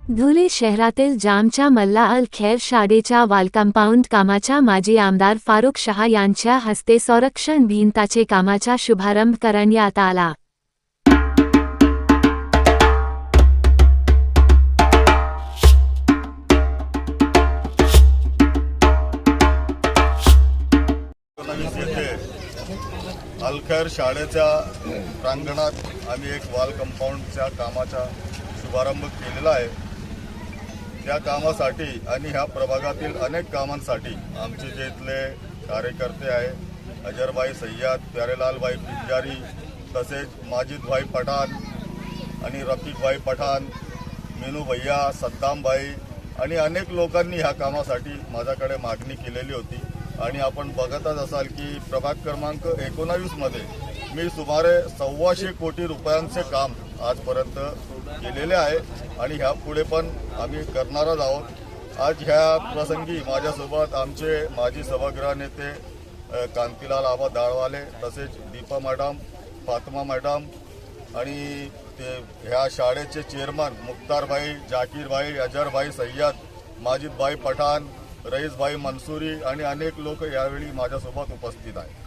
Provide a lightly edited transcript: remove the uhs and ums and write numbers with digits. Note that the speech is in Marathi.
धुळे शहरातील जामच्या मल्ला अल खैर शाळेच्या वॉल कंपाऊंड कामाच्या माजी आमदार फारुख शाह यांच्या हस्ते संरक्षण भिंताचे कामाचा शुभारंभ करण्यात आला। अल खैर शाळेच्या प्रांगणात आम्ही एक वॉल कंपाऊंडच्या कामाचा शुभारंभ केलेला आहे। त्या कामासाठी आणि ह्या प्रभागातील अनेक कामांसाठी आमचे जे इथले कार्यकर्ते आहे अजरभाई सय्यद, प्यारेलालभाई पिंजारी, तसेच माजिदभाई पठाण आणि रफीकभाई पठाण, मीनू भैया, सद्दाम भाई आणि अनेक लोकांनी ह्या कामासाठी माझ्याकडे मागणी केलेली होती। आणि आपण बघतच असाल की प्रभाग क्रमांक 19 मध्ये मी सुमारे 125 कोटी रुपयांचे काम आजपर्यंत केलेले आहे आणि ह्या पुढे पण आम्ही करणारच आहोत। आज ह्या प्रसंगी माझ्यासोबत आमचे माजी सभागृह नेते कांतीलाल आबा दाळवाले, तसेच दीपा मॅडम, फातिमा मॅडम आणि ते ह्या शाळेचे चेअरमन मुख्तारभाई, जाकीरभाई, अजरभाई सय्यद, माजिदभाई पठाण, रईसभाई मंसूरी आणि अनेक लोक यावेळी माझ्यासोबत उपस्थित आहेत।